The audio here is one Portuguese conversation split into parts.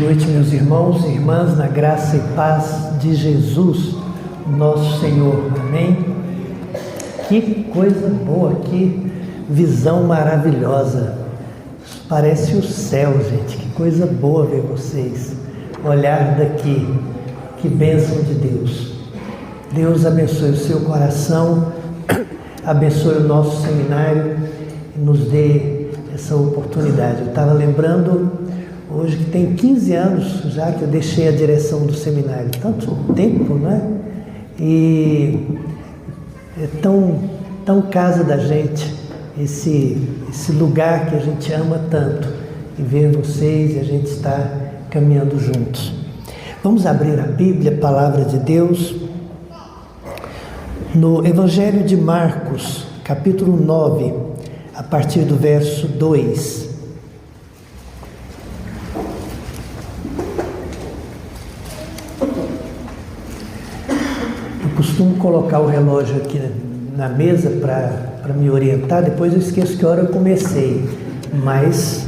noite, meus irmãos e irmãs, na graça e paz de Jesus, nosso Senhor. Amém? Que coisa boa, que visão maravilhosa. Parece o céu, gente. Que coisa boa ver vocês. Olhar daqui. Que bênção de Deus. Deus abençoe o seu coração, abençoe o nosso seminário e nos dê essa oportunidade. Eu estava lembrando hoje que tem 15 anos já que eu deixei a direção do seminário. Tanto tempo, não é? E é tão casa da gente esse lugar que a gente ama tanto, e ver vocês e a gente está caminhando juntos. Vamos abrir a Bíblia, a Palavra de Deus, no Evangelho de Marcos, capítulo 9, a partir do verso 2. Eu costumo colocar o relógio aqui na mesa para me orientar, depois eu esqueço que hora eu comecei, mas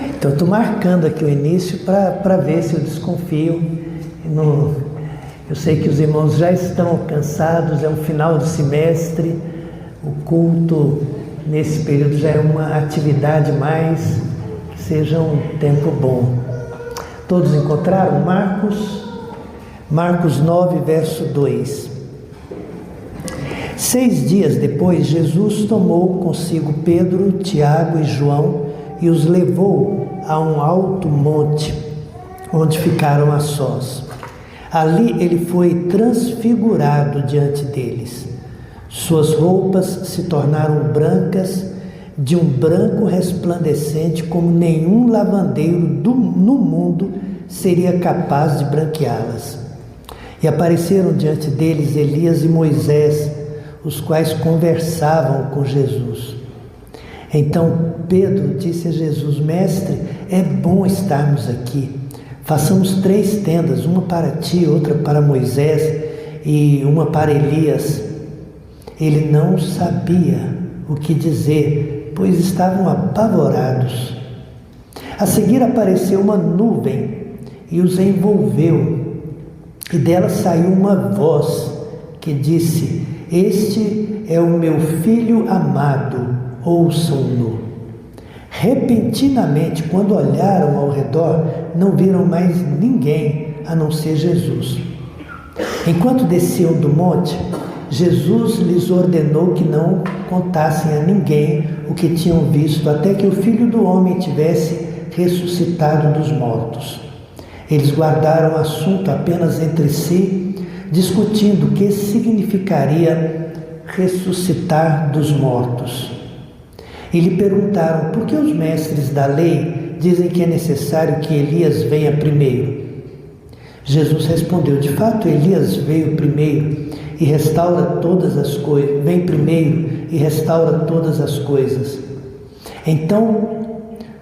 então eu estou marcando aqui o início para ver se eu desconfio. Eu sei que os irmãos já estão cansados, é um final de semestre, o culto nesse período já é uma atividade mais, que seja um tempo bom. Todos encontraram Marcos 9, verso 2. 6 dias depois, Jesus tomou consigo Pedro, Tiago e João e os levou a um alto monte, onde ficaram a sós. Ali ele foi transfigurado diante deles. Suas roupas se tornaram brancas, de um branco resplandecente, como nenhum lavandeiro no mundo seria capaz de branqueá-las. E apareceram diante deles Elias e Moisés, os quais conversavam com Jesus. Então Pedro disse a Jesus: Mestre, é bom estarmos aqui. Façamos 3 tendas, uma para ti, outra para Moisés e uma para Elias. Ele não sabia o que dizer, pois estavam apavorados. A seguir apareceu uma nuvem e os envolveu, e dela saiu uma voz que disse: Este é o meu filho amado, ouçam-no. Repentinamente, quando olharam ao redor, não viram mais ninguém a não ser Jesus. Enquanto desciam do monte, Jesus lhes ordenou que não contassem a ninguém o que tinham visto, até que o Filho do Homem tivesse ressuscitado dos mortos. Eles guardaram o assunto apenas entre si, discutindo o que significaria ressuscitar dos mortos. E lhe perguntaram: por que os mestres da lei dizem que é necessário que Elias venha primeiro? Jesus respondeu: de fato, Elias veio primeiro e restaura todas as coisas. Vem primeiro e restaura todas as coisas. Então,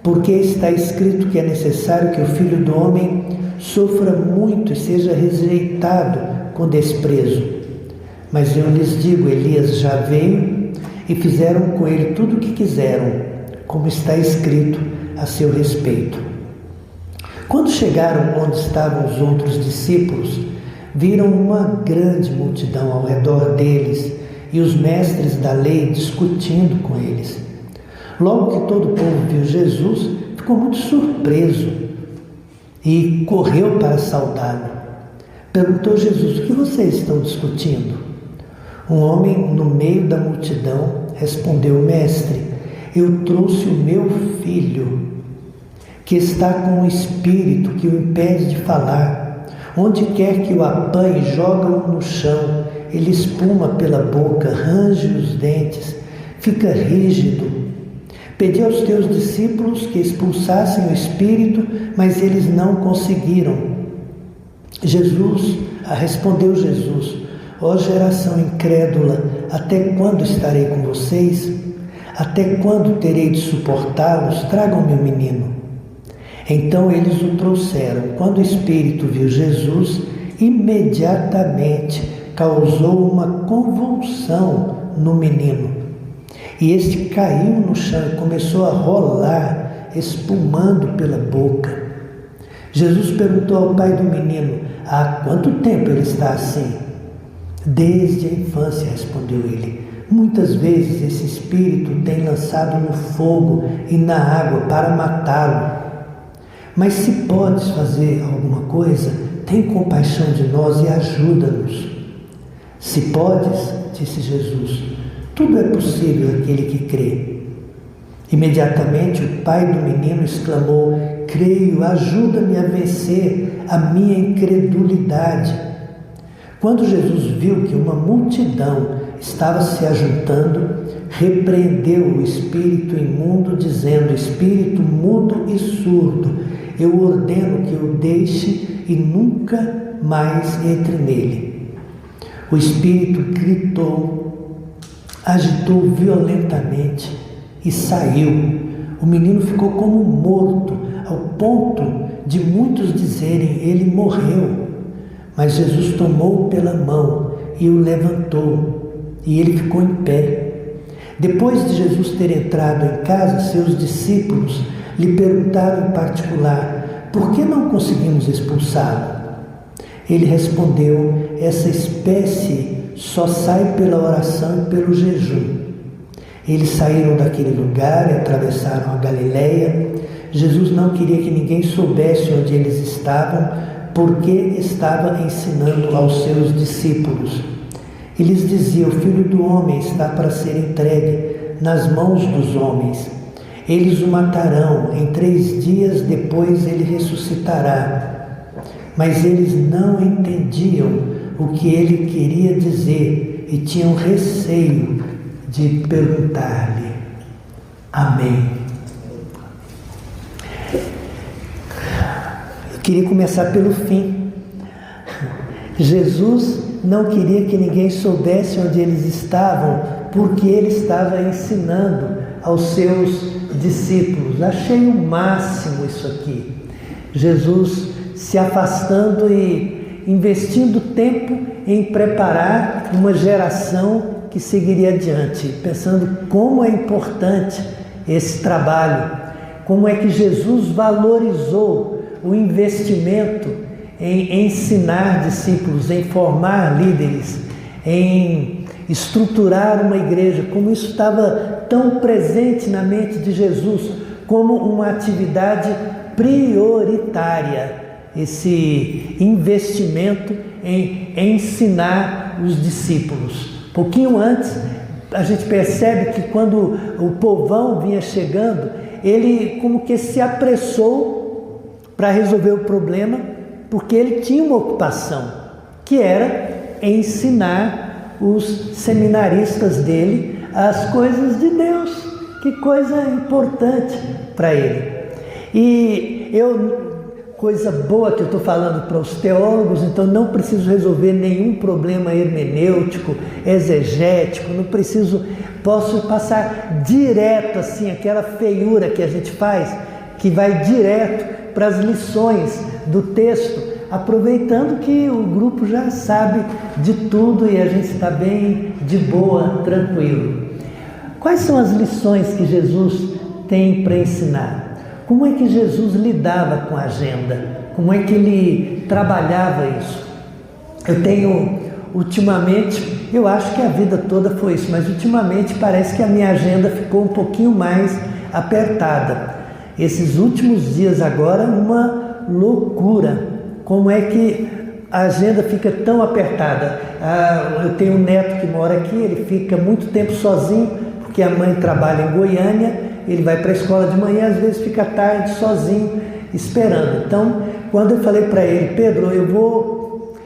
porque está escrito que é necessário que o Filho do Homem sofra muito e seja rejeitado com desprezo. Mas eu lhes digo, Elias já veio e fizeram com ele tudo o que quiseram, como está escrito a seu respeito. Quando chegaram onde estavam os outros discípulos, viram uma grande multidão ao redor deles e os mestres da lei discutindo com eles. Logo que todo o povo viu Jesus, ficou muito surpreso e correu para saudá-lo. Perguntou Jesus: o que vocês estão discutindo? Um homem no meio da multidão respondeu: Mestre, eu trouxe o meu filho, que está com um espírito que o impede de falar. Onde quer que o apanhe, joga-o no chão. Ele espuma pela boca, range os dentes, fica rígido. Pedi aos teus discípulos que expulsassem o espírito, mas eles não conseguiram. Respondeu Jesus: ó geração incrédula, até quando estarei com vocês? Até quando terei de suportá-los? Tragam-me o menino. Então eles o trouxeram. Quando o espírito viu Jesus, imediatamente causou uma convulsão no menino. E este caiu no chão e começou a rolar, espumando pela boca. Jesus perguntou ao pai do menino: há quanto tempo ele está assim? Desde a infância, respondeu ele. Muitas vezes esse espírito tem lançado no fogo e na água para matá-lo. Mas se podes fazer alguma coisa, tem compaixão de nós e ajuda-nos. Se podes, disse Jesus, tudo é possível àquele que crê. Imediatamente o pai do menino exclamou: creio, ajuda-me a vencer a minha incredulidade. Quando Jesus viu que uma multidão estava se ajuntando, repreendeu o espírito imundo, dizendo: espírito mudo e surdo, eu ordeno que o deixe e nunca mais entre nele. O espírito gritou, agitou violentamente e saiu. O menino ficou como morto, ao ponto de muitos dizerem: ele morreu. Mas Jesus tomou-o pela mão e o levantou, e ele ficou em pé. Depois de Jesus ter entrado em casa, seus discípulos lhe perguntaram em particular: por que não conseguimos expulsá-lo? Ele respondeu: essa espécie só sai pela oração e pelo jejum. Eles saíram daquele lugar e atravessaram a Galileia. Jesus não queria que ninguém soubesse onde eles estavam, porque estava ensinando aos seus discípulos. Eles diziam: o Filho do Homem está para ser entregue nas mãos dos homens. Eles o matarão, em 3 dias depois ele ressuscitará. Mas eles não entendiam o que ele queria dizer e tinham receio de perguntar-lhe. Amém. Eu queria começar pelo fim. Jesus não queria que ninguém soubesse onde eles estavam, porque ele estava ensinando aos seus discípulos. Achei o máximo isso aqui. Jesus se afastando e investindo tempo em preparar uma geração que seguiria adiante, pensando como é importante esse trabalho, como é que Jesus valorizou o investimento em ensinar discípulos, em formar líderes, em estruturar uma igreja, como isso estava tão presente na mente de Jesus, como uma atividade prioritária, esse investimento em ensinar os discípulos. Pouquinho antes, a gente percebe que quando o povão vinha chegando, ele como que se apressou para resolver o problema, porque ele tinha uma ocupação, que era ensinar os seminaristas dele as coisas de Deus. Que coisa importante para ele. E coisa boa que eu estou falando para os teólogos, então não preciso resolver nenhum problema hermenêutico, exegético, posso passar direto assim, aquela feiura que a gente faz, que vai direto para as lições do texto, aproveitando que o grupo já sabe de tudo e a gente está bem de boa, tranquilo. Quais são as lições que Jesus tem para ensinar? Como é que Jesus lidava com a agenda? Como é que ele trabalhava isso? Eu tenho, ultimamente, eu acho que a vida toda foi isso, mas ultimamente parece que a minha agenda ficou um pouquinho mais apertada. Esses últimos dias agora, uma loucura. Como é que a agenda fica tão apertada? Eu tenho um neto que mora aqui, ele fica muito tempo sozinho, porque a mãe trabalha em Goiânia. Ele vai para a escola de manhã, às vezes fica tarde sozinho, esperando. Então, quando eu falei para ele: Pedro, eu vou...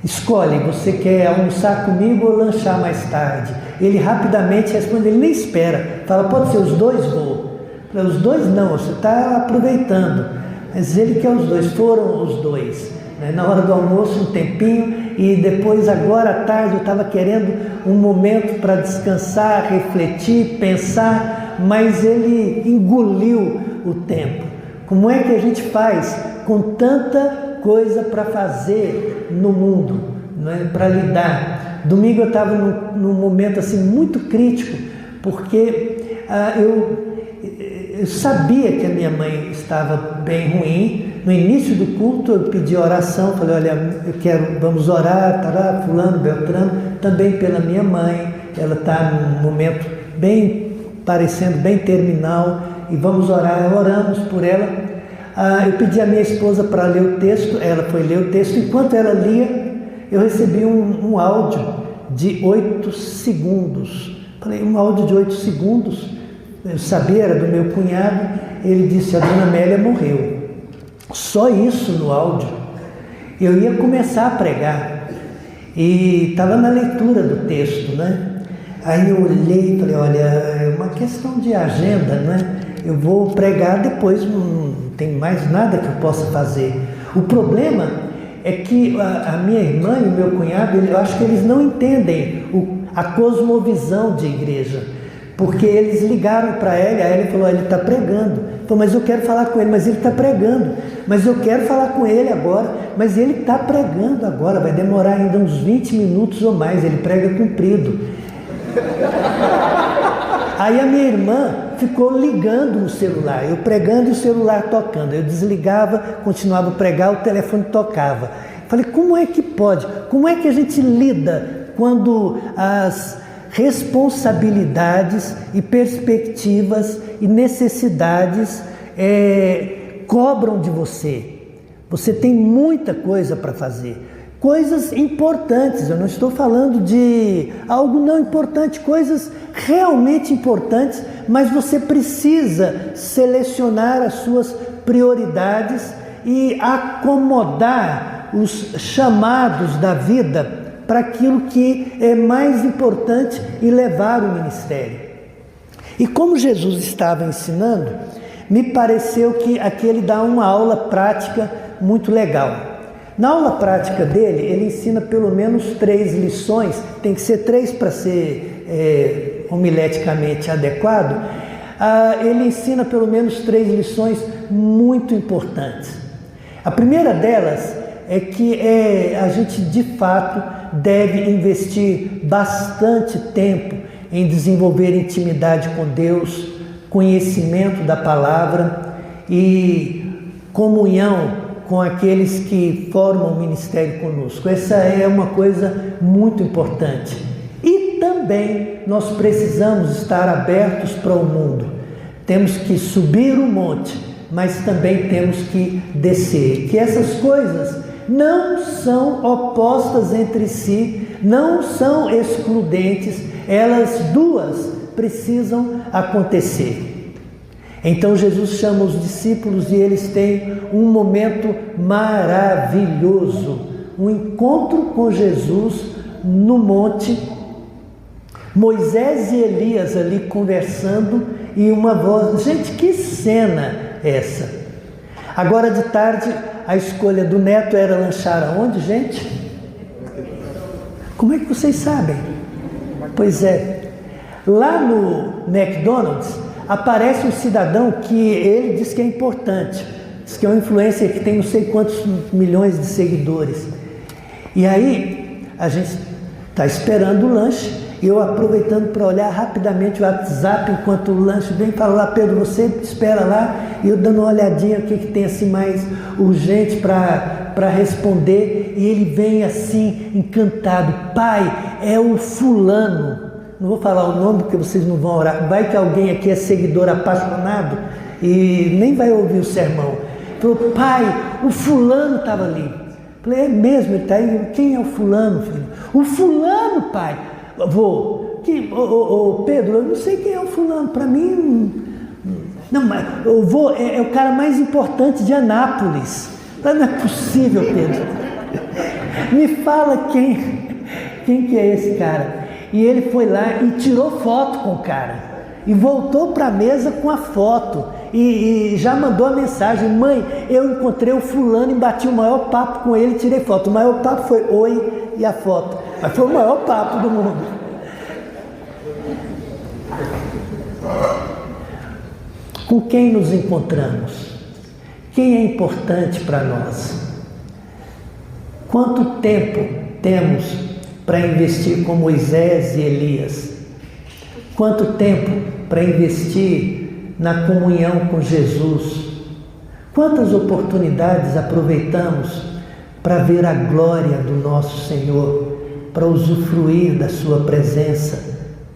escolhe, você quer almoçar comigo ou lanchar mais tarde? Ele rapidamente responde, ele nem espera. Fala: pode ser os dois? Vou. Os dois não, você está aproveitando. Mas ele quer os dois, foram os dois. Na hora do almoço, um tempinho, e depois, agora à tarde, eu estava querendo um momento para descansar, refletir, pensar, mas ele engoliu o tempo. Como é que a gente faz com tanta coisa para fazer no mundo, para lidar? Domingo eu estava num momento assim, muito crítico, porque eu sabia que a minha mãe estava bem ruim. No início do culto eu pedi oração, falei, olha, vamos orar, tará, fulano, beltrano, também pela minha mãe, ela está num momento parecendo bem terminal, e vamos orar. Oramos por ela. Eu pedi à minha esposa para ler o texto, ela foi ler o texto. Enquanto ela lia, eu recebi um áudio de 8 segundos. Falei, um áudio de 8 segundos, eu sabia, era do meu cunhado. Ele disse, a dona Amélia morreu. Só isso no áudio. Eu ia começar a pregar, e estava na leitura do texto, né? Aí eu olhei e falei, olha, é uma questão de agenda, né? Eu vou pregar depois, não tem mais nada que eu possa fazer. O problema é que a minha irmã e o meu cunhado, eu acho que eles não entendem a cosmovisão de igreja, porque eles ligaram para ela, aí ele falou, ele está pregando. Falei, mas eu quero falar com ele, mas ele está pregando. Mas eu quero falar com ele agora, mas ele está pregando agora, vai demorar ainda uns 20 minutos ou mais, ele prega comprido. Aí a minha irmã ficou ligando no celular, eu pregando e o celular tocando. Eu desligava, continuava a pregar, o telefone tocava. Falei, como é que pode? Como é que a gente lida quando as responsabilidades e perspectivas e necessidades cobram de você? Você tem muita coisa para fazer. Coisas importantes, eu não estou falando de algo não importante, coisas realmente importantes, mas você precisa selecionar as suas prioridades e acomodar os chamados da vida para aquilo que é mais importante e levar o ministério. E como Jesus estava ensinando, me pareceu que aqui ele dá uma aula prática muito legal. Na aula prática dele, ele ensina pelo menos 3 lições, tem que ser 3 para ser homileticamente adequado. Ele ensina pelo menos 3 lições muito importantes. A primeira delas é que a gente de fato deve investir bastante tempo em desenvolver intimidade com Deus, conhecimento da palavra e comunhão com aqueles que formam o ministério conosco. Essa é uma coisa muito importante. E também nós precisamos estar abertos para o mundo. Temos que subir o monte, mas também temos que descer. Que essas coisas não são opostas entre si, não são excludentes, elas duas precisam acontecer. Então Jesus chama os discípulos e eles têm um momento maravilhoso, um encontro com Jesus no monte, Moisés e Elias ali conversando e uma voz, gente, que cena essa! Agora de tarde a escolha do neto era lanchar aonde, gente? Como é que vocês sabem? Pois é, lá no McDonald's aparece um cidadão que ele diz que é importante, diz que é um influencer que tem não sei quantos milhões de seguidores. E aí a gente está esperando o lanche, e eu aproveitando para olhar rapidamente o WhatsApp enquanto o lanche vem, falo lá, Pedro, você espera lá, e eu dando uma olhadinha o que tem assim mais urgente para responder, e ele vem assim encantado, pai, é o fulano. Não vou falar o nome porque vocês não vão orar. Vai que alguém aqui é seguidor apaixonado e nem vai ouvir o sermão. Falou, pai, o fulano estava ali. Falei, é mesmo, ele está aí. Quem é o fulano, filho? O fulano, pai. Pedro, eu não sei quem é o fulano. Para mim, não, mas eu vou, é o cara mais importante de Anápolis. Não é possível, Pedro. Me fala quem que é esse cara. E ele foi lá e tirou foto com o cara. E voltou para a mesa com a foto. E já mandou a mensagem, mãe, eu encontrei o fulano e bati o maior papo com ele e tirei foto. O maior papo foi oi e a foto. Mas foi o maior papo do mundo. Com quem nos encontramos? Quem é importante para nós? Quanto tempo temos para investir com Moisés e Elias? Quanto tempo para investir na comunhão com Jesus? Quantas oportunidades aproveitamos para ver a glória do nosso Senhor, para usufruir da sua presença,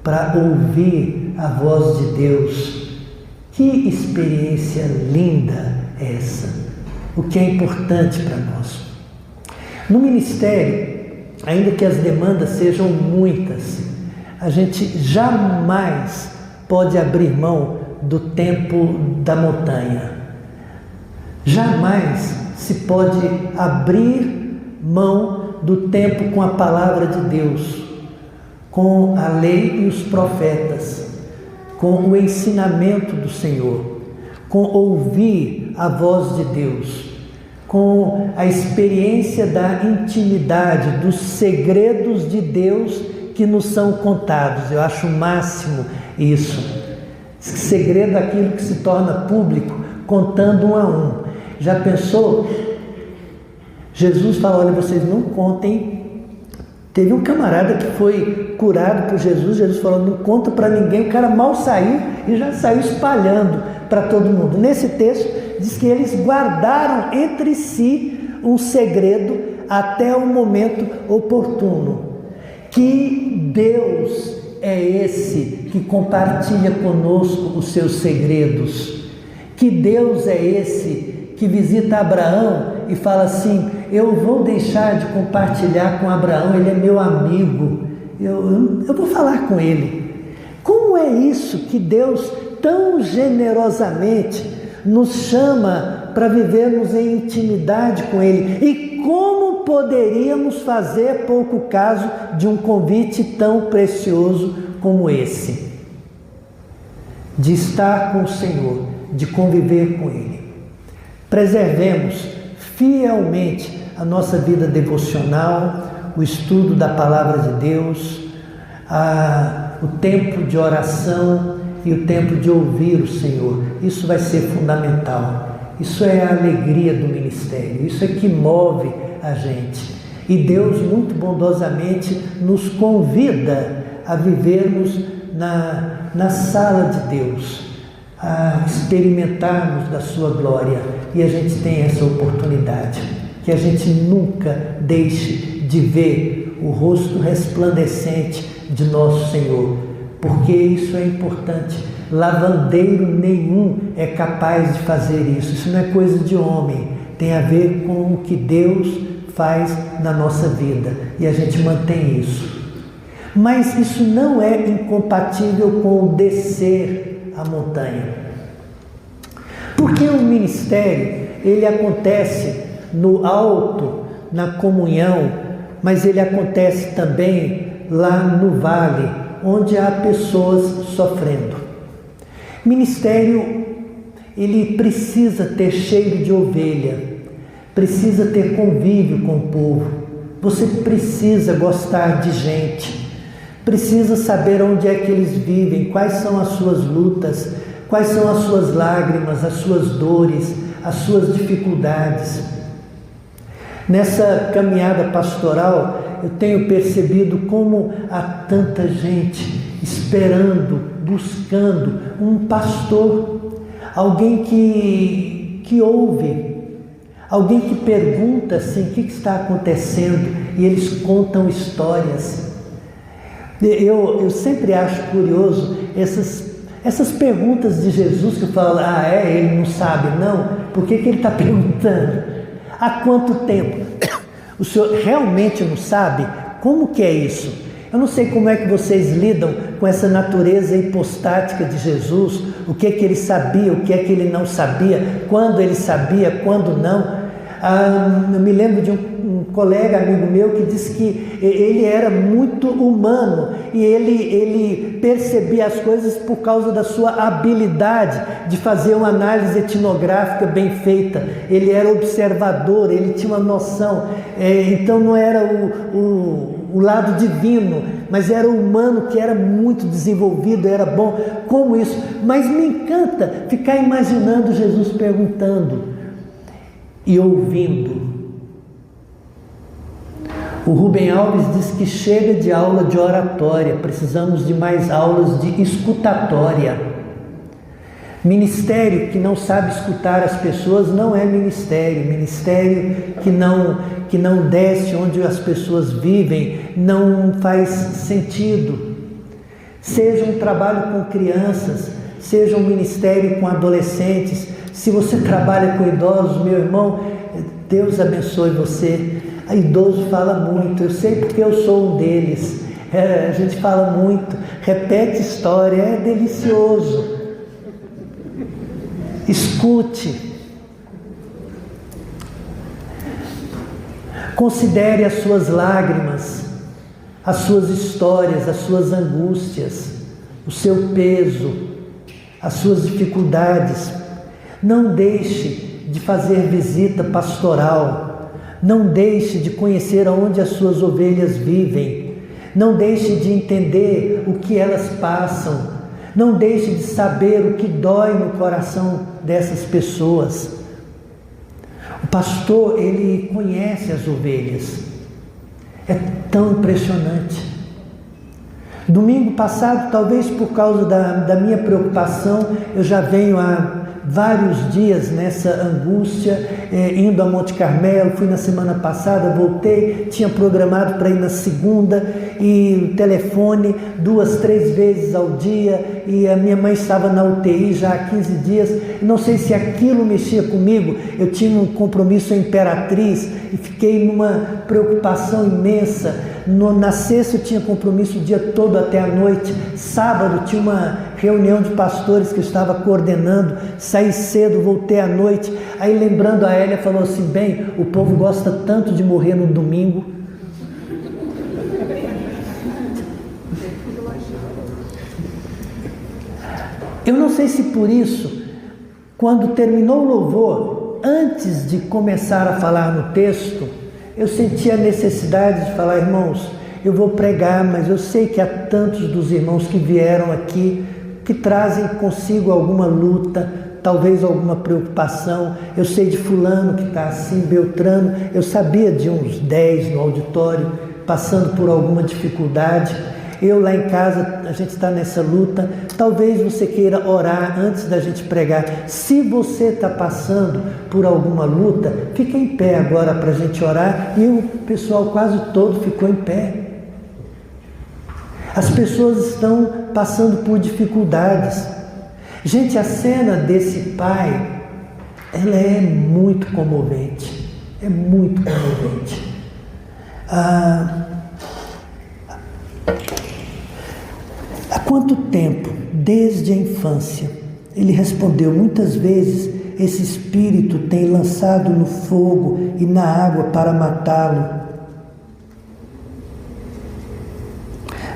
para ouvir a voz de Deus? Que experiência linda é essa! O que é importante para nós. No ministério, ainda que as demandas sejam muitas, a gente jamais pode abrir mão do tempo da montanha. Jamais se pode abrir mão do tempo com a palavra de Deus, com a lei e os profetas, com o ensinamento do Senhor, com ouvir a voz de Deus, com a experiência da intimidade, dos segredos de Deus que nos são contados. Eu acho o máximo isso. Segredo é aquilo que se torna público, contando um a um. Já pensou? Jesus falou: olha, vocês não contem. Teve um camarada que foi curado por Jesus. Jesus falou: não conta para ninguém. O cara mal saiu e já saiu espalhando para todo mundo. Nesse texto diz que eles guardaram entre si um segredo até o momento oportuno. Que Deus é esse que compartilha conosco os seus segredos? Que Deus é esse que visita Abraão e fala assim: eu vou deixar de compartilhar com Abraão, ele é meu amigo, eu vou falar com ele. Como é isso que Deus tão generosamente nos chama para vivermos em intimidade com ele? E como poderíamos fazer pouco caso de um convite tão precioso como esse? De estar com o Senhor, de conviver com ele. Preservemos fielmente a nossa vida devocional, o estudo da palavra de Deus, o tempo de oração e o tempo de ouvir o Senhor. Isso vai ser fundamental. Isso é a alegria do ministério, isso é que move a gente. E Deus muito bondosamente nos convida a vivermos na sala de Deus, a experimentarmos da sua glória, e a gente tem essa oportunidade. Que a gente nunca deixe de ver o rosto resplandecente de nosso Senhor, porque isso é importante. Lavandeiro nenhum é capaz de fazer isso. Isso não é coisa de homem, tem a ver com o que Deus faz na nossa vida, e a gente mantém isso. Mas isso não é incompatível com o descer a montanha, porque o ministério, ele acontece no alto, na comunhão, mas ele acontece também lá no vale, onde há pessoas sofrendo. Ministério, ele precisa ter cheiro de ovelha, precisa ter convívio com o povo. Você precisa gostar de gente, precisa saber onde é que eles vivem, quais são as suas lutas, quais são as suas lágrimas, as suas dores, as suas dificuldades. Nessa caminhada pastoral, eu tenho percebido como há tanta gente esperando, buscando um pastor, alguém que ouve, alguém que pergunta assim: o que está acontecendo? E eles contam histórias. Eu sempre acho curioso essas perguntas de Jesus, que eu falo: ele não sabe não? Por que ele está perguntando? Há quanto tempo? O senhor realmente não sabe? Como que é isso? Eu não sei como é que vocês lidam com essa natureza hipostática de Jesus, o que é que ele sabia, o que é que ele não sabia, quando ele sabia, quando não. Eu me lembro de um colega, amigo meu, que disse que ele era muito humano e ele percebia as coisas por causa da sua habilidade de fazer uma análise etnográfica bem feita. Ele era observador, ele tinha uma noção, então não era o lado divino, mas era o humano, que era muito desenvolvido, era bom. Como isso? Mas me encanta ficar imaginando Jesus perguntando e ouvindo. O Rubem Alves diz que chega de aula de oratória, precisamos de mais aulas de escutatória. Ministério que não sabe escutar as pessoas não é ministério. Ministério que não desce onde as pessoas vivem não faz sentido. Seja um trabalho com crianças, seja um ministério com adolescentes. Se você trabalha com idosos, meu irmão, Deus abençoe você. A idoso fala muito, eu sei porque eu sou um deles. A gente fala muito, repete história, é delicioso. Escute. Considere as suas lágrimas, as suas histórias, as suas angústias, o seu peso, as suas dificuldades. Não deixe de fazer visita pastoral. Não deixe de conhecer aonde as suas ovelhas vivem. Não deixe de entender o que elas passam. Não deixe de saber o que dói no coração dessas pessoas. O pastor, ele conhece as ovelhas. É tão impressionante. Domingo passado, talvez por causa da minha preocupação, eu já venho há vários dias nessa angústia, indo a Monte Carmelo. Fui na semana passada, voltei, tinha programado para ir na segunda, e o telefone 2, 3 vezes ao dia, e a minha mãe estava na UTI já há 15 dias, não sei se aquilo mexia comigo. Eu tinha um compromisso em Imperatriz e fiquei numa preocupação imensa. Na sexta eu tinha compromisso o dia todo até a noite. Sábado tinha uma reunião de pastores que eu estava coordenando, saí cedo, voltei à noite. Aí, lembrando, a Hélia falou assim: bem, o povo gosta tanto de morrer no domingo. Eu não sei se por isso, quando terminou o louvor, antes de começar a falar no texto, eu senti a necessidade de falar: irmãos, eu vou pregar, mas eu sei que há tantos dos irmãos que vieram aqui que trazem consigo alguma luta, talvez alguma preocupação. Eu sei de fulano que está assim, Beltrano, eu sabia de uns 10 no auditório, passando por alguma dificuldade. Eu lá em casa, a gente está nessa luta. Talvez você queira orar antes da gente pregar. Se você está passando por alguma luta, fique em pé agora para a gente orar. E o pessoal quase todo ficou em pé. As pessoas estão passando por dificuldades. Gente, a cena desse pai, ela é muito comovente. É muito comovente. Há quanto tempo, desde a infância, ele respondeu: muitas vezes esse espírito tem lançado no fogo e na água para matá-lo.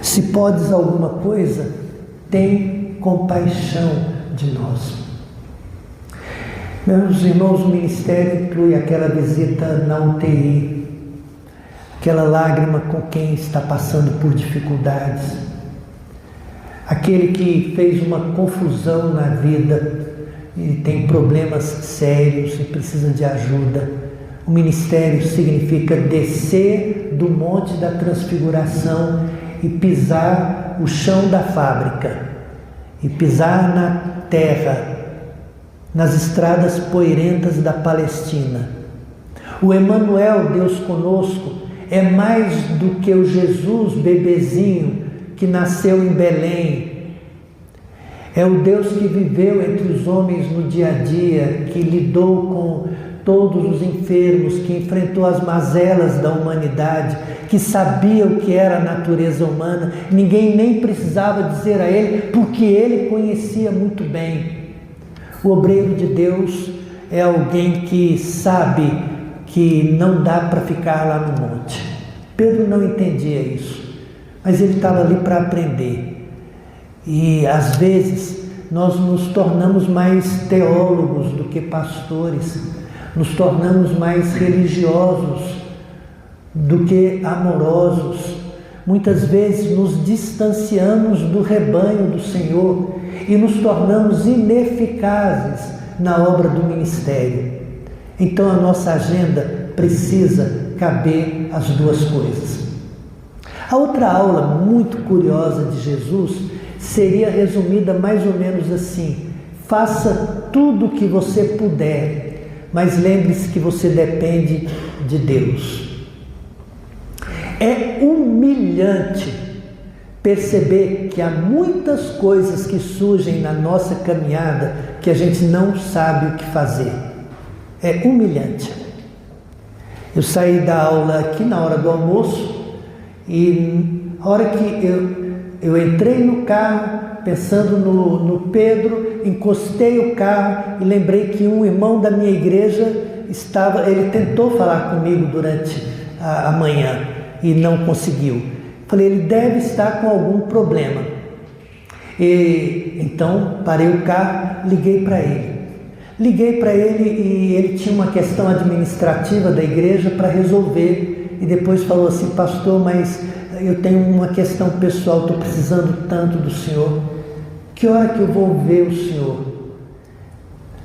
Se podes alguma coisa, tem compaixão de nós. Meus irmãos, o ministério inclui aquela visita na UTI, aquela lágrima com quem está passando por dificuldades, aquele que fez uma confusão na vida e tem problemas sérios e precisa de ajuda. O ministério significa descer do Monte da Transfiguração e pisar o chão da fábrica, e pisar na terra, nas estradas poeirentas da Palestina. O Emanuel, Deus conosco, é mais do que o Jesus bebezinho que nasceu em Belém. É o Deus que viveu entre os homens no dia a dia, que lidou com todos os enfermos, que enfrentou as mazelas da humanidade, que sabia o que era a natureza humana. Ninguém nem precisava dizer a ele, porque ele conhecia muito bem. O obreiro de Deus é alguém que sabe que não dá para ficar lá no monte. Pedro não entendia isso, mas ele estava ali para aprender. E às vezes nós nos tornamos mais teólogos do que pastores, nos tornamos mais religiosos do que amorosos. Muitas vezes nos distanciamos do rebanho do Senhor e nos tornamos ineficazes na obra do ministério. Então a nossa agenda precisa caber as duas coisas. A outra aula muito curiosa de Jesus seria resumida mais ou menos assim: faça tudo o que você puder, mas lembre-se que você depende de Deus. É humilhante perceber que há muitas coisas que surgem na nossa caminhada que a gente não sabe o que fazer. É humilhante. Eu saí da aula aqui na hora do almoço e a hora que eu entrei no carro, pensando no Pedro, encostei o carro e lembrei que um irmão da minha igreja ele tentou falar comigo durante a manhã e não conseguiu. Falei, ele deve estar com algum problema. Então parei o carro, liguei para ele. Liguei para ele e ele tinha uma questão administrativa da igreja para resolver. E depois falou assim, pastor, mas eu tenho uma questão pessoal, estou precisando tanto do senhor. Que hora que eu vou ver o senhor?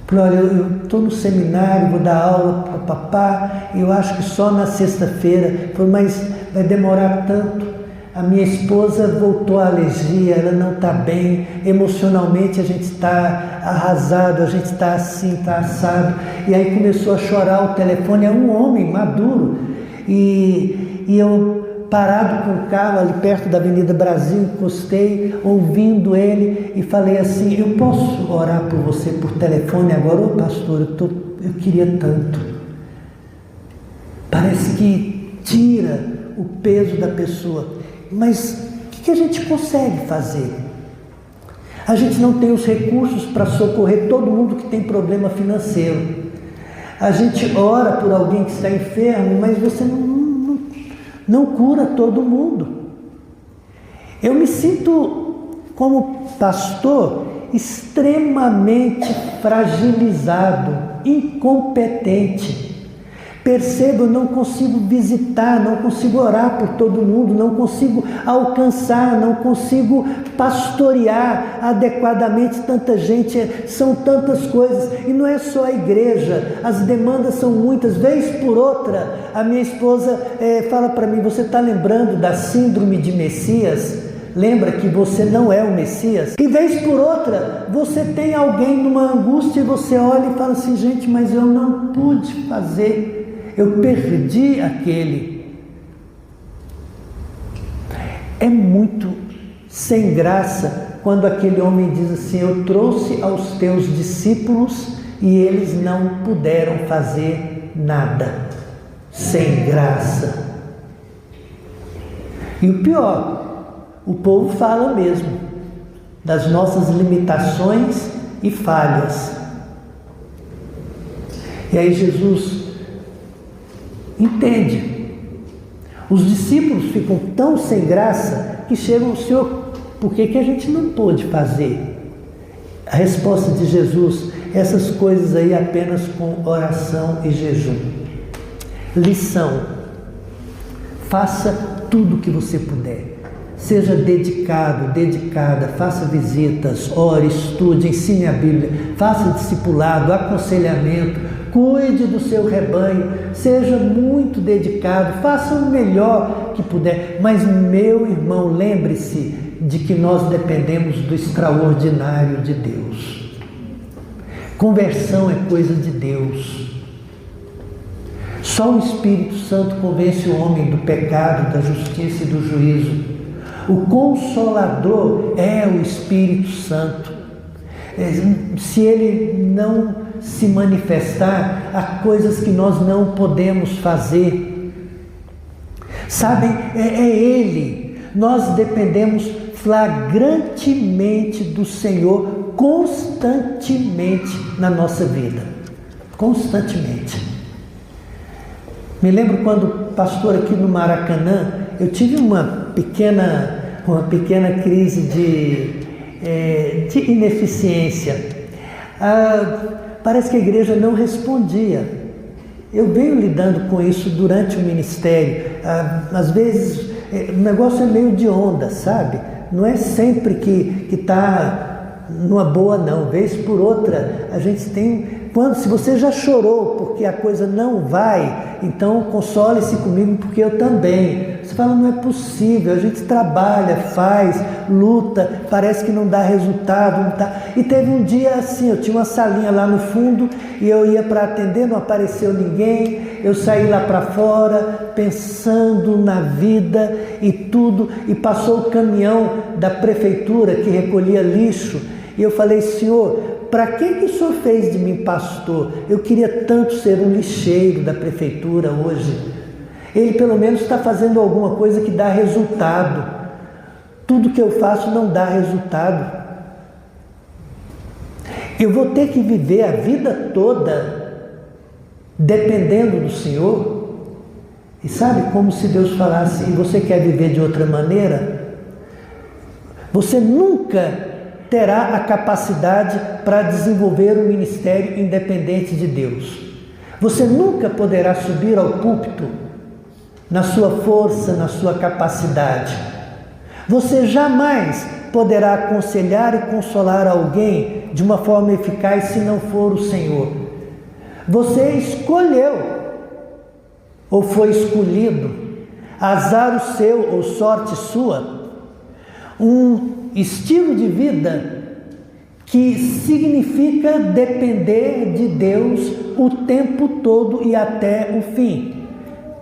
Falei, olha, eu estou no seminário, vou dar aula para o papá, eu acho que só na sexta-feira. Falei, mas vai demorar tanto. A minha esposa voltou à alergia, ela não está bem, emocionalmente a gente está arrasado, a gente está assim, está assado. E aí começou a chorar o telefone, é um homem maduro. E eu parado com o carro ali perto da Avenida Brasil, encostei, ouvindo ele e falei assim, eu posso orar por você por telefone agora? Ô pastor, eu queria tanto. Parece que tira o peso da pessoa. Mas o que a gente consegue fazer? A gente não tem os recursos para socorrer todo mundo que tem problema financeiro. A gente ora por alguém que está enfermo, mas você não cura todo mundo. Eu me sinto, como pastor, extremamente fragilizado, incompetente. Percebo, eu não consigo visitar, não consigo orar por todo mundo, não consigo alcançar, não consigo pastorear adequadamente tanta gente, são tantas coisas, e não é só a igreja, as demandas são muitas, vez por outra, a minha esposa fala para mim, você está lembrando da síndrome de Messias? Lembra que você não é o Messias? E vez por outra, você tem alguém numa angústia e você olha e fala assim, gente, mas eu não pude fazer. Eu perdi aquele. É muito sem graça quando aquele homem diz assim, eu trouxe aos teus discípulos e eles não puderam fazer nada. Sem graça. E o pior, o povo fala mesmo das nossas limitações e falhas. E aí Jesus entende. Os discípulos ficam tão sem graça que chegam ao Senhor, por que a gente não pôde fazer? A resposta de Jesus, essas coisas aí apenas com oração e jejum. Lição, faça tudo o que você puder. Seja dedicado, dedicada, faça visitas, ore, estude, ensine a Bíblia, faça discipulado, aconselhamento, cuide do seu rebanho, seja muito dedicado, faça o melhor que puder. Mas, meu irmão, lembre-se de que nós dependemos do extraordinário de Deus. Conversão é coisa de Deus. Só o Espírito Santo convence o homem do pecado, da justiça e do juízo. O Consolador é o Espírito Santo. Se ele não se manifestar, há coisas que nós não podemos fazer. Sabem, é Ele. Nós dependemos flagrantemente do Senhor constantemente na nossa vida. Constantemente. Me lembro quando pastor aqui no Maracanã, eu tive uma pequena crise de ineficiência. Parece que a igreja não respondia. Eu venho lidando com isso durante o ministério. Às vezes o negócio é meio de onda, sabe? Não é sempre que está numa boa, não. Vez por outra, a gente tem... se você já chorou porque a coisa não vai, então console-se comigo, porque eu também Você fala, não é possível, a gente trabalha, faz, luta, parece que não dá resultado, não dá. E teve um dia assim, eu tinha uma salinha lá no fundo e eu ia para atender, não apareceu ninguém, eu saí lá para fora pensando na vida e tudo, e passou o caminhão da prefeitura que recolhia lixo, e eu falei, Senhor, para que o Senhor fez de mim pastor? Eu queria tanto ser um lixeiro da prefeitura hoje. Ele pelo menos está fazendo alguma coisa que dá resultado. Tudo que eu faço não dá resultado. Eu vou ter que viver a vida toda dependendo do Senhor. E sabe, como se Deus falasse, e você quer viver de outra maneira? Você nunca terá a capacidade para desenvolver um ministério independente de Deus. Você nunca poderá subir ao púlpito na sua força, na sua capacidade. Você jamais poderá aconselhar e consolar alguém de uma forma eficaz se não for o Senhor. Você escolheu, ou foi escolhido, azar o seu ou sorte sua, um estilo de vida que significa depender de Deus o tempo todo e até o fim.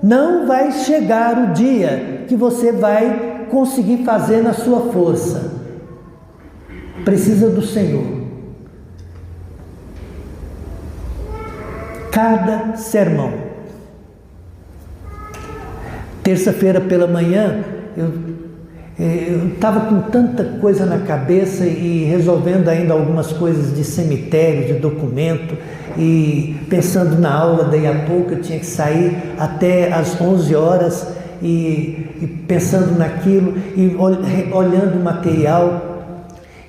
Não vai chegar o dia que você vai conseguir fazer na sua força. Precisa do Senhor. Cada sermão. Terça-feira pela manhã, eu estava com tanta coisa na cabeça e resolvendo ainda algumas coisas de cemitério, de documento, e pensando na aula, daí a pouco eu tinha que sair até às 11 horas e pensando naquilo e olhando o material.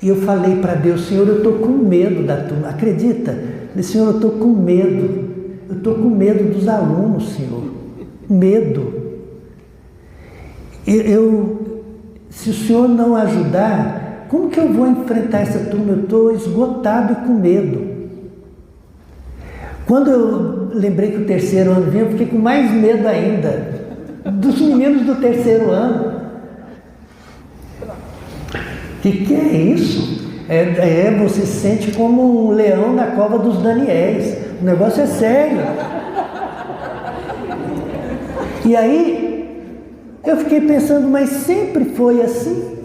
E eu falei para Deus, Senhor, eu estou com medo da turma, acredita? Senhor, eu estou com medo dos alunos, Senhor, medo. Se o Senhor não ajudar, como que eu vou enfrentar essa turma? Eu estou esgotado e com medo. Quando eu lembrei que o terceiro ano vinha, eu fiquei com mais medo ainda dos meninos do terceiro ano. O que é isso? Você se sente como um leão na cova dos Daniéis. O negócio é sério. E aí, eu fiquei pensando, mas sempre foi assim?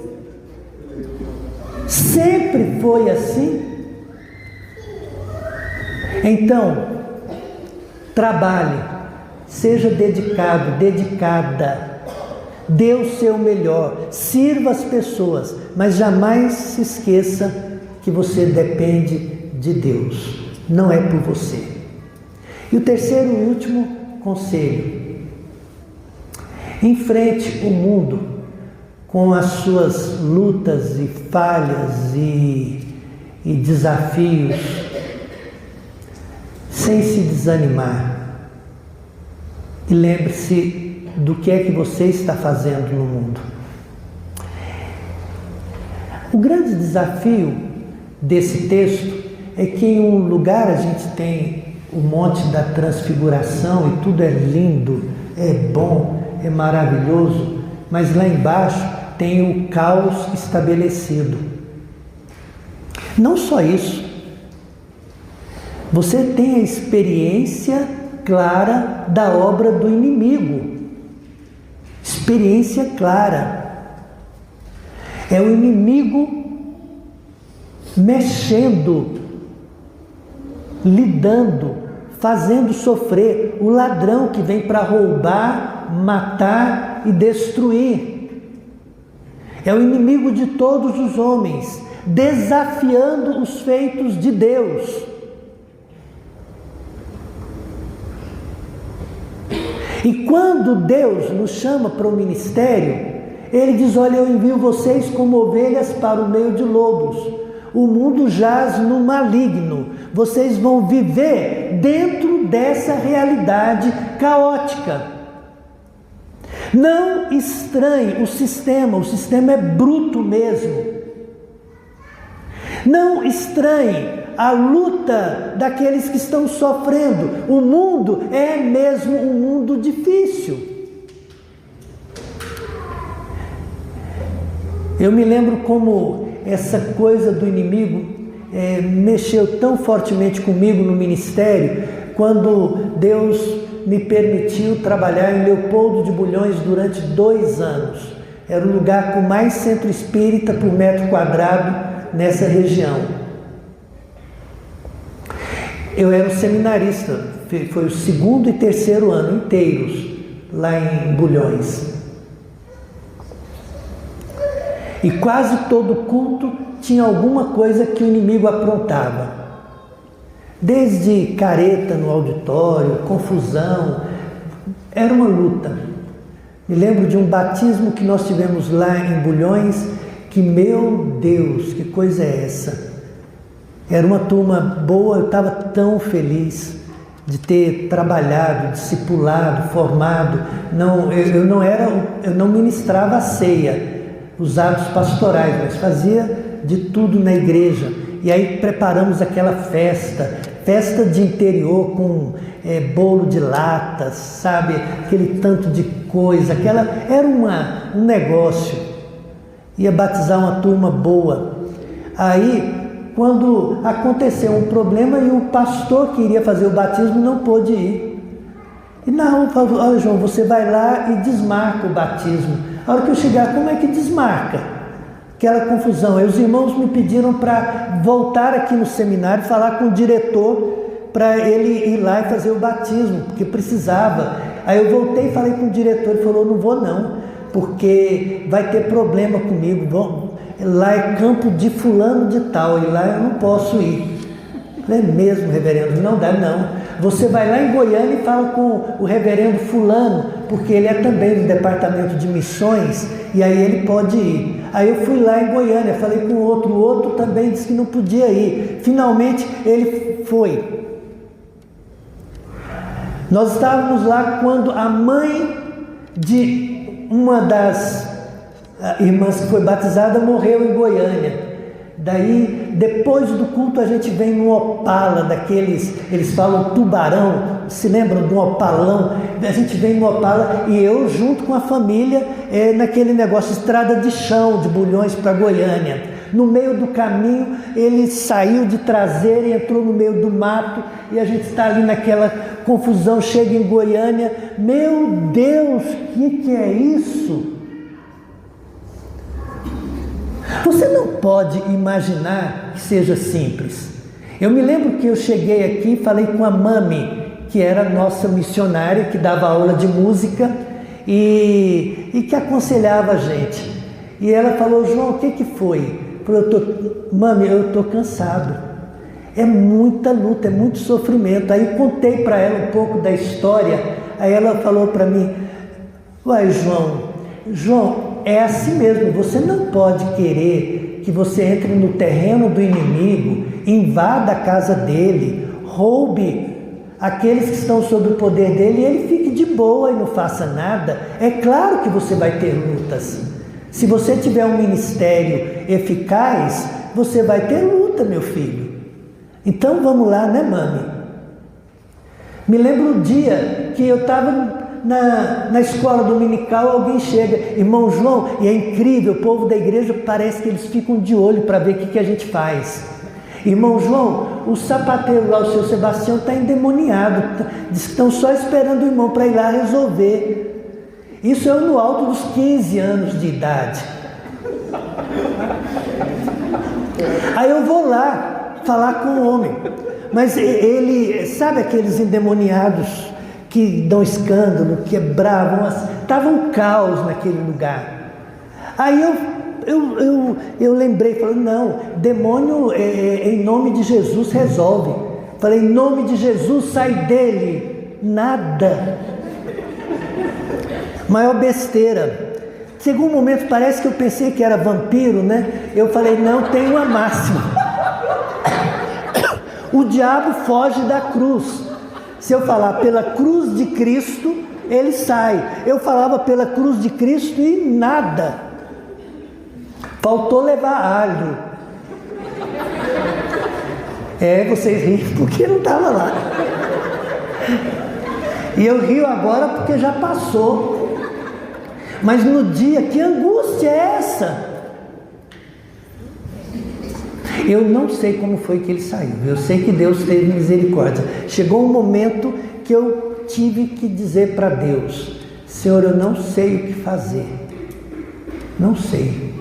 Sempre foi assim? Então, trabalhe, seja dedicado, dedicada, dê o seu melhor, sirva as pessoas, mas jamais se esqueça que você depende de Deus, não é por você. E o terceiro e último conselho: enfrente o mundo com as suas lutas e falhas e desafios, sem se desanimar. E lembre-se do que é que você está fazendo no mundo. O grande desafio desse texto é que em um lugar a gente tem o Monte da Transfiguração e tudo é lindo, é bom, é maravilhoso, mas lá embaixo tem o caos estabelecido. Não só isso, você tem a experiência clara da obra do inimigo. Experiência clara. É o inimigo mexendo, lidando, fazendo sofrer o ladrão que vem para roubar, matar e destruir. É o inimigo de todos os homens, desafiando os feitos de Deus. E quando Deus nos chama para o ministério, Ele diz: olha, eu envio vocês como ovelhas para o meio de lobos. O mundo jaz no maligno. Vocês vão viver dentro dessa realidade caótica. Não estranhe o sistema é bruto mesmo. Não estranhe a luta daqueles que estão sofrendo. O mundo é mesmo um mundo difícil. Eu me lembro como essa coisa do inimigo mexeu tão fortemente comigo no ministério, quando Deus me permitiu trabalhar em Leopoldo de Bulhões durante 2 anos. Era o lugar com mais centro espírita por metro quadrado nessa região. Eu era um seminarista, foi o 2º e 3º ano inteiros lá em Bulhões. E quase todo culto tinha alguma coisa que o inimigo aprontava. Desde careta no auditório, confusão, era uma luta. Me lembro de um batismo que nós tivemos lá em Bulhões, que, meu Deus, que coisa é essa? Era uma turma boa, eu estava tão feliz de ter trabalhado, discipulado, formado. Eu não ministrava a ceia, os atos pastorais, mas fazia de tudo na igreja. E aí preparamos aquela festa de interior com bolo de latas, sabe? Aquele tanto de coisa, era um negócio. Ia batizar uma turma boa. Aí, quando aconteceu um problema e o pastor que iria fazer o batismo não pôde ir. E na rua falou: olha, João, você vai lá e desmarca o batismo. A hora que eu chegar, como é que desmarca? Aquela confusão. Aí os irmãos me pediram para voltar aqui no seminário, falar com o diretor para ele ir lá e fazer o batismo, porque precisava. Aí eu voltei e falei com o diretor, ele falou: não vou não, porque vai ter problema comigo. Lá é campo de fulano de tal, e lá eu não posso ir. Não é mesmo, reverendo? Não dá não. Você vai lá em Goiânia e fala com o reverendo fulano, porque ele é também do departamento de missões, e aí ele pode ir. Aí eu fui lá em Goiânia, falei com o outro também disse que não podia ir. Finalmente ele foi. Nós estávamos lá quando a mãe de uma das irmãs que foi batizada morreu em Goiânia. Daí, depois do culto, a gente vem num Opala, daqueles, eles falam tubarão, se lembram de um Opalão? A gente vem no Opala e eu junto com a família, naquele negócio, estrada de chão, de Bulhões para Goiânia. No meio do caminho, ele saiu de traseira e entrou no meio do mato, e a gente está ali naquela confusão, chega em Goiânia. Meu Deus, que é isso? Você não pode imaginar que seja simples. Eu me lembro que eu cheguei aqui e falei com a Mami, que era nossa missionária, que dava aula de música e que aconselhava a gente. E ela falou: João, o que foi? Eu falei: Mami, eu estou cansado. É muita luta, é muito sofrimento. Aí contei para ela um pouco da história. Aí ela falou para mim: uai, João, é assim mesmo, você não pode querer que você entre no terreno do inimigo, invada a casa dele, roube aqueles que estão sob o poder dele e ele fique de boa e não faça nada. É claro que você vai ter lutas. Se você tiver um ministério eficaz, você vai ter luta, meu filho. Então vamos lá, né, Mami? Me lembro um dia que eu estava na escola dominical, alguém chega: irmão João, e é incrível, o povo da igreja parece que eles ficam de olho para ver o que a gente faz. Irmão João, o sapateiro lá, o seu Sebastião, está endemoniado, diz que estão só esperando o irmão para ir lá resolver. Isso eu no alto dos 15 anos de idade. Aí eu vou lá falar com o homem, mas ele, sabe aqueles endemoniados que dão escândalo, que é bravo, estava um caos naquele lugar. Aí eu lembrei, falei: não, demônio em nome de Jesus resolve. Falei: em nome de Jesus, sai dele. Nada. Maior besteira. Chegou um momento, parece que eu pensei que era vampiro, né? Eu falei: não, tem uma máxima. O diabo foge da cruz. Se eu falar pela cruz de Cristo, ele sai. Eu falava pela cruz de Cristo e nada. Faltou levar alho. Vocês riem porque não estava lá. E eu rio agora porque já passou. Mas no dia, que angústia é essa? Eu não sei como foi que ele saiu, eu sei que Deus teve misericórdia. Chegou um momento que eu tive que dizer para Deus: Senhor, eu não sei o que fazer, não sei,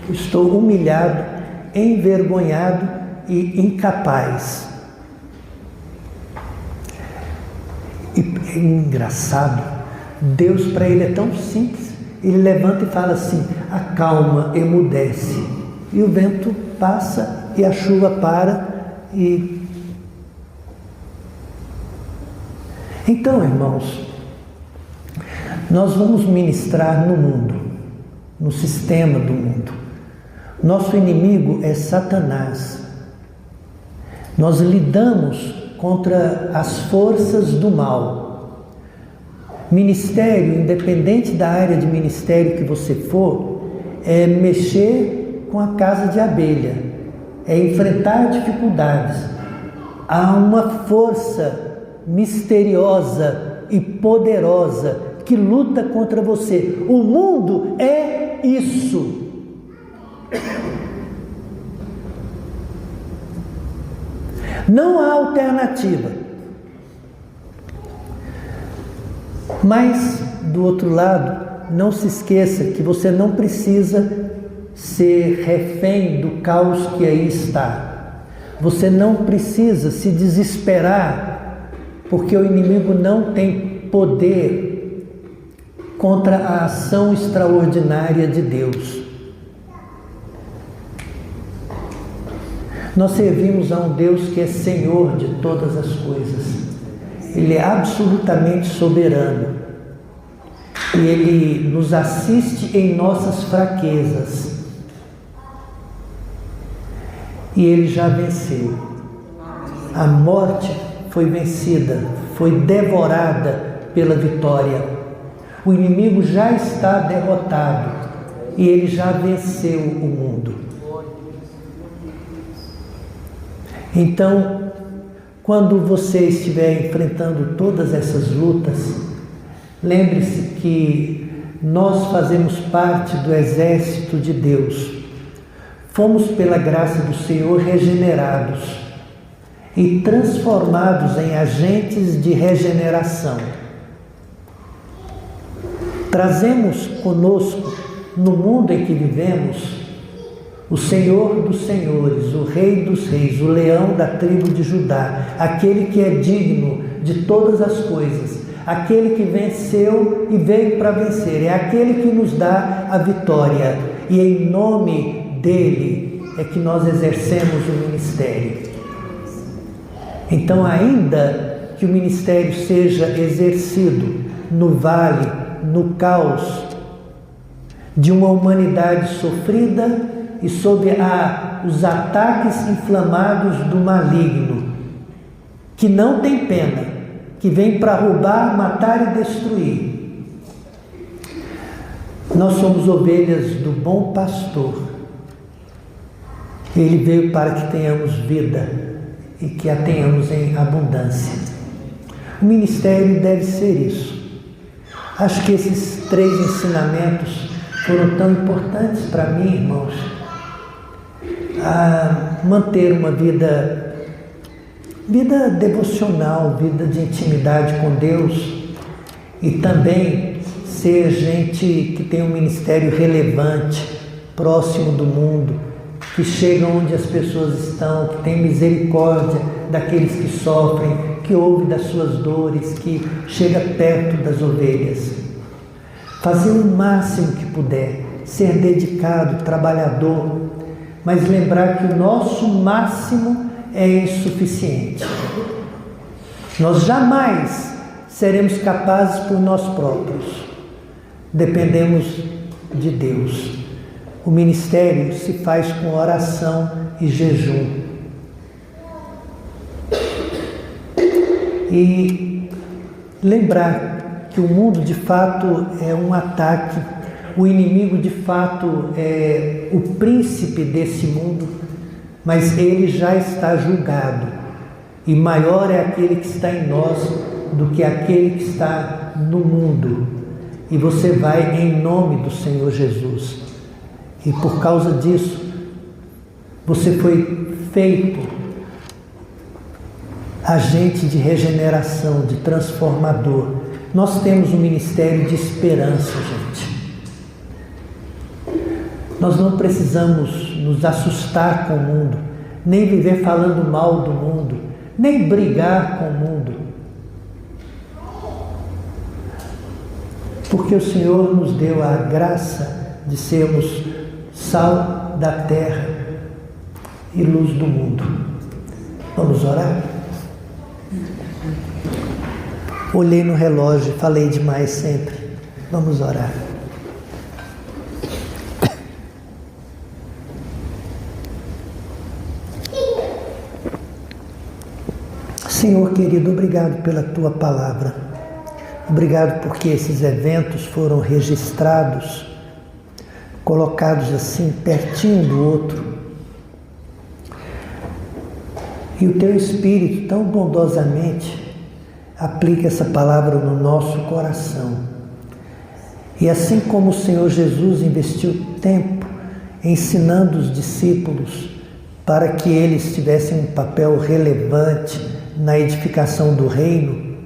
eu estou humilhado, envergonhado e incapaz. E é engraçado, Deus para ele é tão simples, ele levanta e fala assim: acalma, emudece, e o vento passa e a chuva para. E então, irmãos, nós vamos ministrar no mundo, no sistema do mundo. Nosso inimigo é Satanás. Nós lidamos contra as forças do mal. Ministério, independente da área de ministério que você for, é mexer com a casa de abelha, é enfrentar dificuldades. Há uma força misteriosa e poderosa que luta contra você. O mundo é isso. Não há alternativa. Mas, do outro lado, não se esqueça que você não precisa ser refém do caos que aí está. Você não precisa se desesperar, porque o inimigo não tem poder contra a ação extraordinária de Deus. Nós servimos a um Deus que é Senhor de todas as coisas. Ele é absolutamente soberano. E Ele nos assiste em nossas fraquezas. E Ele já venceu. A morte foi vencida, foi devorada pela vitória. O inimigo já está derrotado e Ele já venceu o mundo. Então, quando você estiver enfrentando todas essas lutas, lembre-se que nós fazemos parte do exército de Deus. Fomos, pela graça do Senhor, regenerados e transformados em agentes de regeneração. Trazemos conosco, no mundo em que vivemos, o Senhor dos senhores, o Rei dos reis, o leão da tribo de Judá, aquele que é digno de todas as coisas, aquele que venceu e veio para vencer, é aquele que nos dá a vitória, e em nome dele é que nós exercemos o ministério. Então, ainda que o ministério seja exercido no vale, no caos de uma humanidade sofrida e sob os ataques inflamados do maligno, que não tem pena, que vem para roubar, matar e destruir. Nós somos ovelhas do bom pastor. Ele veio para que tenhamos vida e que a tenhamos em abundância. O ministério deve ser isso. Acho que esses 3 ensinamentos foram tão importantes para mim, irmãos, a manter uma vida devocional, vida de intimidade com Deus, e também ser gente que tem um ministério relevante, próximo do mundo, que chega onde as pessoas estão, que tem misericórdia daqueles que sofrem, que ouve das suas dores, que chega perto das ovelhas. Fazer o máximo que puder, ser dedicado, trabalhador, mas lembrar que o nosso máximo é insuficiente. Nós jamais seremos capazes por nós próprios. Dependemos de Deus. O ministério se faz com oração e jejum. E lembrar que o mundo de fato é um ataque, o inimigo de fato é o príncipe desse mundo, mas ele já está julgado, e maior é aquele que está em nós do que aquele que está no mundo. E você vai em nome do Senhor Jesus. E por causa disso, Você foi feito agente de regeneração, de transformador. Nós temos um ministério de esperança, gente. Nós não precisamos nos assustar com o mundo, nem viver falando mal do mundo, nem brigar com o mundo. Porque o Senhor nos deu a graça de sermos sal da terra e luz do mundo. Vamos orar? Olhei no relógio, falei demais sempre. Vamos orar. Senhor querido, obrigado pela Tua palavra. Obrigado porque esses eventos foram registrados, colocados assim, pertinho do outro. E o Teu Espírito, tão bondosamente, aplica essa palavra no nosso coração. E assim como o Senhor Jesus investiu tempo ensinando os discípulos para que eles tivessem um papel relevante na edificação do reino,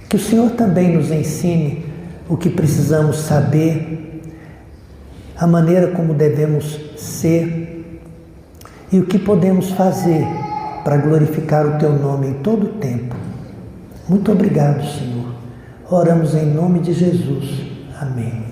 que o Senhor também nos ensine o que precisamos saber, a maneira como devemos ser e o que podemos fazer para glorificar o Teu nome em todo o tempo. Muito obrigado, Senhor. Oramos em nome de Jesus. Amém.